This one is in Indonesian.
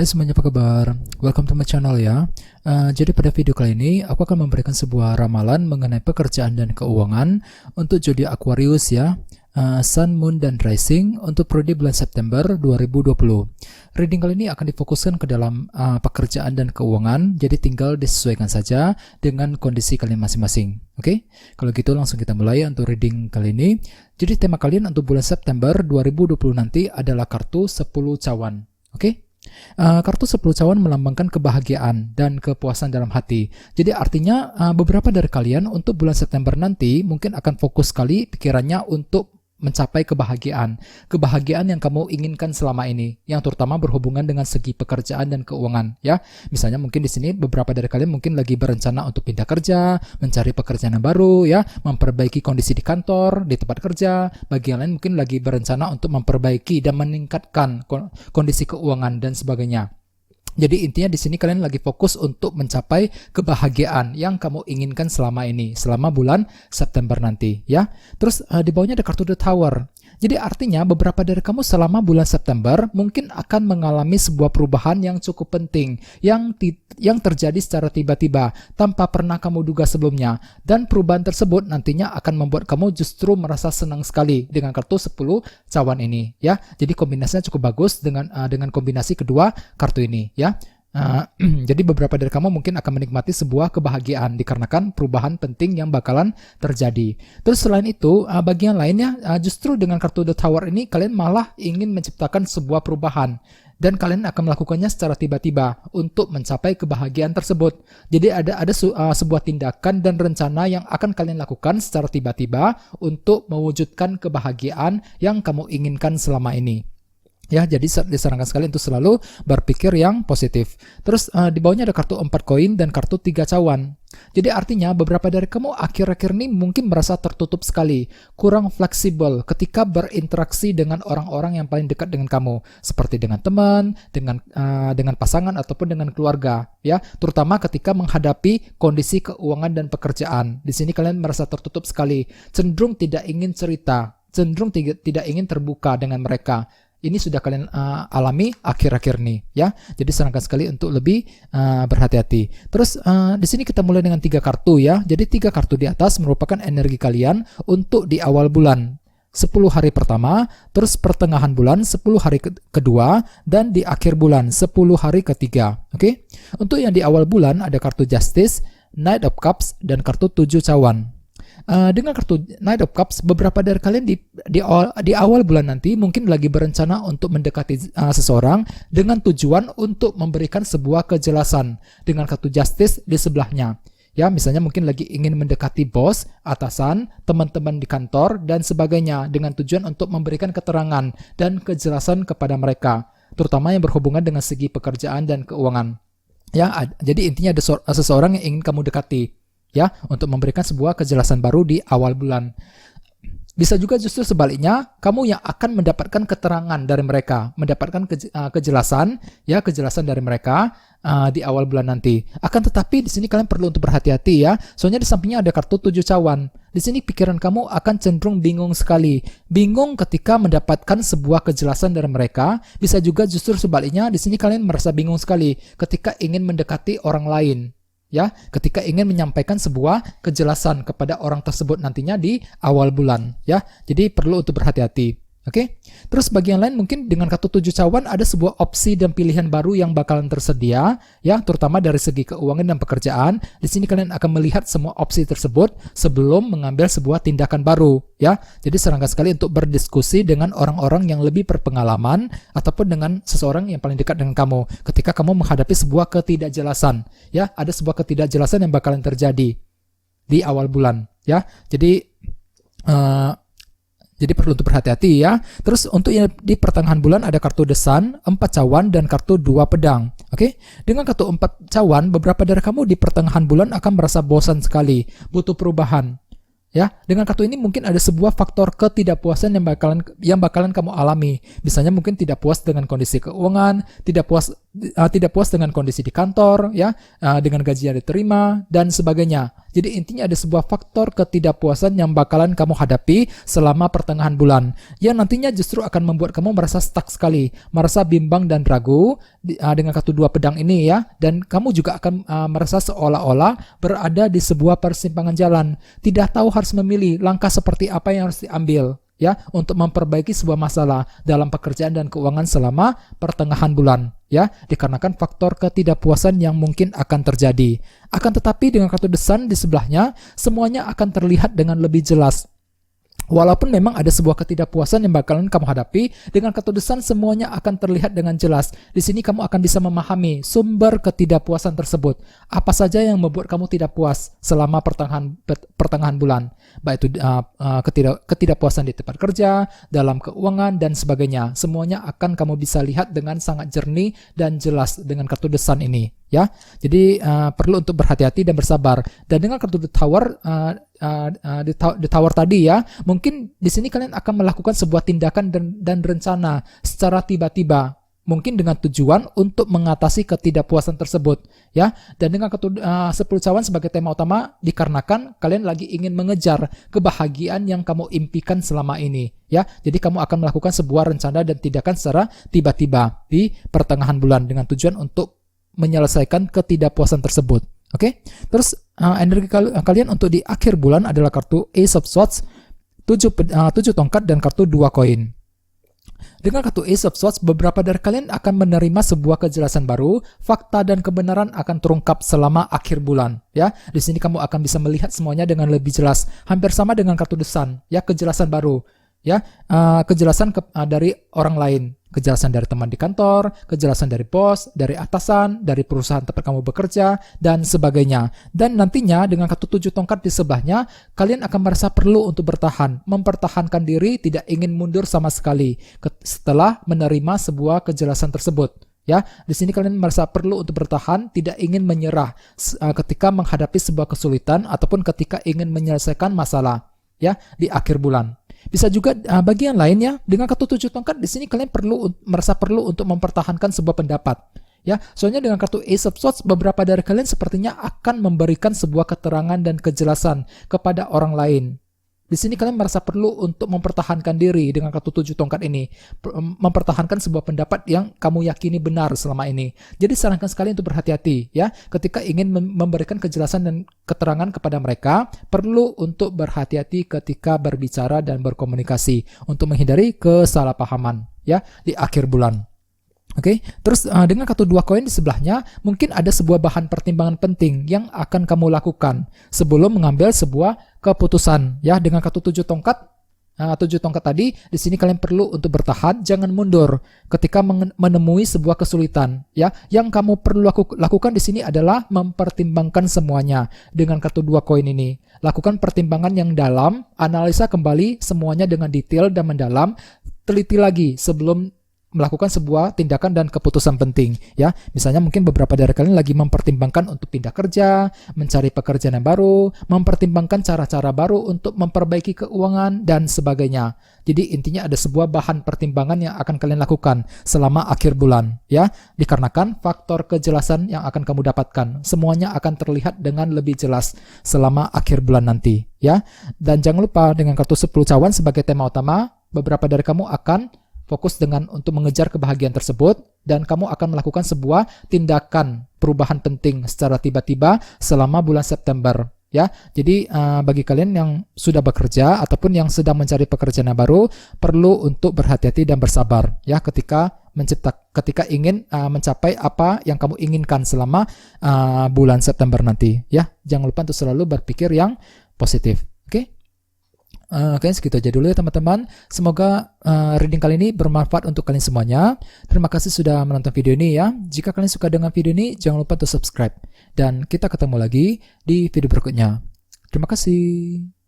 Hai semuanya, apa kabar? Welcome to my channel ya. Jadi pada video kali ini aku akan memberikan sebuah ramalan mengenai pekerjaan dan keuangan untuk zodiak Aquarius ya, Sun, Moon, dan Rising untuk periode bulan September 2020. Reading kali ini akan difokuskan ke dalam pekerjaan dan keuangan, jadi tinggal disesuaikan saja dengan kondisi kalian masing-masing. Oke, kalau gitu langsung kita mulai untuk reading kali ini. Jadi tema kalian untuk bulan September 2020 nanti adalah kartu 10 cawan. Oke. Kartu 10 cawan melambangkan kebahagiaan dan kepuasan dalam hati. Jadi artinya beberapa dari kalian untuk bulan September nanti mungkin akan fokus sekali pikirannya untuk mencapai kebahagiaan yang kamu inginkan selama ini, yang terutama berhubungan dengan segi pekerjaan dan keuangan ya. Misalnya mungkin di sini beberapa dari kalian mungkin lagi berencana untuk pindah kerja, mencari pekerjaan yang baru ya, memperbaiki kondisi di kantor, di tempat kerja. Bagi yang lain mungkin lagi berencana untuk memperbaiki dan meningkatkan kondisi keuangan dan sebagainya. Jadi intinya di sini kalian lagi fokus untuk mencapai kebahagiaan yang kamu inginkan selama ini, selama bulan September nanti ya. Terus di bawahnya ada kartu The Tower. Jadi artinya beberapa dari kamu selama bulan September mungkin akan mengalami sebuah perubahan yang cukup penting, yang terjadi secara tiba-tiba tanpa pernah kamu duga sebelumnya, dan perubahan tersebut nantinya akan membuat kamu justru merasa senang sekali dengan kartu 10 cawan ini ya. Jadi kombinasinya cukup bagus dengan kombinasi kedua kartu ini ya. Jadi beberapa dari kamu mungkin akan menikmati sebuah kebahagiaan dikarenakan perubahan penting yang bakalan terjadi. Terus selain itu, bagi yang lainnya justru dengan kartu The Tower ini kalian malah ingin menciptakan sebuah perubahan dan kalian akan melakukannya secara tiba-tiba untuk mencapai kebahagiaan tersebut. Jadi ada sebuah tindakan dan rencana yang akan kalian lakukan secara tiba-tiba untuk mewujudkan kebahagiaan yang kamu inginkan selama ini. Ya, jadi disarankan sekali untuk selalu berpikir yang positif. Terus di bawahnya ada kartu 4 koin dan kartu 3 cawan. Jadi artinya beberapa dari kamu akhir-akhir ini mungkin merasa tertutup sekali, kurang fleksibel ketika berinteraksi dengan orang-orang yang paling dekat dengan kamu, seperti dengan teman, dengan pasangan ataupun dengan keluarga, ya. Terutama ketika menghadapi kondisi keuangan dan pekerjaan. Di sini kalian merasa tertutup sekali, cenderung tidak ingin cerita, cenderung tidak ingin terbuka dengan mereka. Ini sudah kalian alami akhir-akhir ini ya. Jadi sarankan sekali untuk lebih berhati-hati. Terus di sini kita mulai dengan 3 kartu ya. Jadi 3 kartu di atas merupakan energi kalian untuk di awal bulan 10 hari pertama, terus pertengahan bulan 10 hari kedua, dan di akhir bulan 10 hari ketiga. Oke. Untuk yang di awal bulan ada kartu Justice, Knight of Cups, dan kartu 7 cawan. Dengan kartu Knight of Cups, beberapa dari kalian di awal bulan nanti mungkin lagi berencana untuk mendekati seseorang dengan tujuan untuk memberikan sebuah kejelasan dengan kartu Justice di sebelahnya. Ya, misalnya mungkin lagi ingin mendekati bos, atasan, teman-teman di kantor, dan sebagainya dengan tujuan untuk memberikan keterangan dan kejelasan kepada mereka, terutama yang berhubungan dengan segi pekerjaan dan keuangan. Ya, jadi intinya ada seseorang yang ingin kamu dekati. Ya, untuk memberikan sebuah kejelasan baru di awal bulan. Bisa juga justru sebaliknya, kamu yang akan mendapatkan keterangan dari mereka, mendapatkan kejelasan dari mereka di awal bulan nanti. Akan tetapi di sini kalian perlu untuk berhati-hati ya. Soalnya di sampingnya ada kartu 7 cawan. Di sini pikiran kamu akan cenderung bingung sekali. Bingung ketika mendapatkan sebuah kejelasan dari mereka. Bisa juga justru sebaliknya, di sini kalian merasa bingung sekali ketika ingin mendekati orang lain. Ya, ketika ingin menyampaikan sebuah kejelasan kepada orang tersebut nantinya di awal bulan ya. Jadi perlu untuk berhati-hati. Oke. Terus bagi yang lain mungkin dengan kartu 7 cawan ada sebuah opsi dan pilihan baru yang bakalan tersedia ya, terutama dari segi keuangan dan pekerjaan. Di sini kalian akan melihat semua opsi tersebut sebelum mengambil sebuah tindakan baru ya. Jadi sarankan sekali untuk berdiskusi dengan orang-orang yang lebih berpengalaman ataupun dengan seseorang yang paling dekat dengan kamu ketika kamu menghadapi sebuah ketidakjelasan ya. Ada sebuah ketidakjelasan yang bakalan terjadi di awal bulan ya. Jadi perlu untuk berhati-hati ya. Terus untuk yang di pertengahan bulan ada kartu The Sun, 4 cawan, dan kartu 2 pedang. Oke. Dengan kartu 4 cawan, beberapa dari kamu di pertengahan bulan akan merasa bosan sekali, butuh perubahan. Ya, dengan kartu ini mungkin ada sebuah faktor ketidakpuasan yang bakalan kamu alami. Misalnya mungkin tidak puas dengan kondisi keuangan, tidak puas tidak puas dengan kondisi di kantor, ya, dengan gaji yang diterima dan sebagainya. Jadi intinya ada sebuah faktor ketidakpuasan yang bakalan kamu hadapi selama pertengahan bulan, yang nantinya justru akan membuat kamu merasa stuck sekali, merasa bimbang dan ragu dengan kartu dua pedang ini, ya, dan kamu juga akan merasa seolah-olah berada di sebuah persimpangan jalan, tidak tahu harus memilih langkah seperti apa yang harus diambil, ya, untuk memperbaiki sebuah masalah dalam pekerjaan dan keuangan selama pertengahan bulan, ya, dikarenakan faktor ketidakpuasan yang mungkin akan terjadi. Akan tetapi dengan kartu The Sun di sebelahnya, semuanya akan terlihat dengan lebih jelas. Walaupun memang ada sebuah ketidakpuasan yang bakalan kamu hadapi, dengan kartu The Sun semuanya akan terlihat dengan jelas. Di sini kamu akan bisa memahami sumber ketidakpuasan tersebut. Apa saja yang membuat kamu tidak puas selama pertengahan bulan, baik itu ketidakpuasan di tempat kerja, dalam keuangan dan sebagainya. Semuanya akan kamu bisa lihat dengan sangat jernih dan jelas dengan kartu The Sun ini, ya. Jadi perlu untuk berhati-hati dan bersabar. Dan dengan kartu The Tower, the tower tadi, ya, mungkin di sini kalian akan melakukan sebuah tindakan dan rencana secara tiba-tiba, mungkin dengan tujuan untuk mengatasi ketidakpuasan tersebut, ya. Dan dengan kartu 10 cawan sebagai tema utama, dikarenakan kalian lagi ingin mengejar kebahagiaan yang kamu impikan selama ini, ya. Jadi kamu akan melakukan sebuah rencana dan tindakan secara tiba-tiba di pertengahan bulan dengan tujuan untuk menyelesaikan ketidakpuasan tersebut. Oke, terus energi kalian untuk di akhir bulan adalah kartu Ace of Swords, 7 tongkat dan kartu 2 koin. Dengan kartu Ace of Swords, beberapa dari kalian akan menerima sebuah kejelasan baru, fakta dan kebenaran akan terungkap selama akhir bulan, ya. Di sini kamu akan bisa melihat semuanya dengan lebih jelas, hampir sama dengan kartu The Sun, ya, kejelasan baru, ya, kejelasan dari orang lain, kejelasan dari teman di kantor, kejelasan dari bos, dari atasan, dari perusahaan tempat kamu bekerja, dan sebagainya. Dan nantinya dengan kartu 7 tongkat di sebelahnya, kalian akan merasa perlu untuk bertahan, mempertahankan diri, tidak ingin mundur sama sekali setelah menerima sebuah kejelasan tersebut, ya. Di sini kalian merasa perlu untuk bertahan, tidak ingin menyerah ketika menghadapi sebuah kesulitan ataupun ketika ingin menyelesaikan masalah, ya, di akhir bulan. Bisa juga bagian lainnya dengan kartu 7 tongkat di sini kalian merasa perlu untuk mempertahankan sebuah pendapat, ya. Soalnya dengan kartu Ace of Swords, beberapa dari kalian sepertinya akan memberikan sebuah keterangan dan kejelasan kepada orang lain. Di sini kalian merasa perlu untuk mempertahankan diri dengan kartu 7 tongkat ini, mempertahankan sebuah pendapat yang kamu yakini benar selama ini. Jadi sarankan sekali untuk berhati-hati, ya, ketika ingin memberikan kejelasan dan keterangan kepada mereka, perlu untuk berhati-hati ketika berbicara dan berkomunikasi untuk menghindari kesalahpahaman, ya, di akhir bulan. Oke, terus dengan kartu 2 koin di sebelahnya, mungkin ada sebuah bahan pertimbangan penting yang akan kamu lakukan sebelum mengambil sebuah keputusan, ya. Dengan kartu 7 tongkat, 7 tongkat tadi, di sini kalian perlu untuk bertahan, jangan mundur ketika menemui sebuah kesulitan, ya. Yang kamu perlu lakukan di sini adalah mempertimbangkan semuanya dengan kartu 2 koin ini. Lakukan pertimbangan yang dalam, analisa kembali semuanya dengan detail dan mendalam, teliti lagi sebelum melakukan sebuah tindakan dan keputusan penting, ya. Misalnya mungkin beberapa dari kalian lagi mempertimbangkan untuk pindah kerja, mencari pekerjaan yang baru, mempertimbangkan cara-cara baru untuk memperbaiki keuangan dan sebagainya. Jadi intinya ada sebuah bahan pertimbangan yang akan kalian lakukan selama akhir bulan, ya. Dikarenakan faktor kejelasan yang akan kamu dapatkan, semuanya akan terlihat dengan lebih jelas selama akhir bulan nanti, ya. Dan jangan lupa dengan kartu 10 cawan sebagai tema utama, beberapa dari kamu akan fokus dengan untuk mengejar kebahagiaan tersebut, dan kamu akan melakukan sebuah tindakan perubahan penting secara tiba-tiba selama bulan September, ya. Jadi bagi kalian yang sudah bekerja ataupun yang sedang mencari pekerjaan yang baru, perlu untuk berhati-hati dan bersabar, ya, ketika ingin mencapai apa yang kamu inginkan selama bulan September nanti, ya. Jangan lupa untuk selalu berpikir yang positif. Oke, segitu aja dulu ya teman-teman. Semoga reading kali ini bermanfaat untuk kalian semuanya. Terima kasih sudah menonton video ini, ya. Jika kalian suka dengan video ini, jangan lupa untuk subscribe. Dan kita ketemu lagi di video berikutnya. Terima kasih.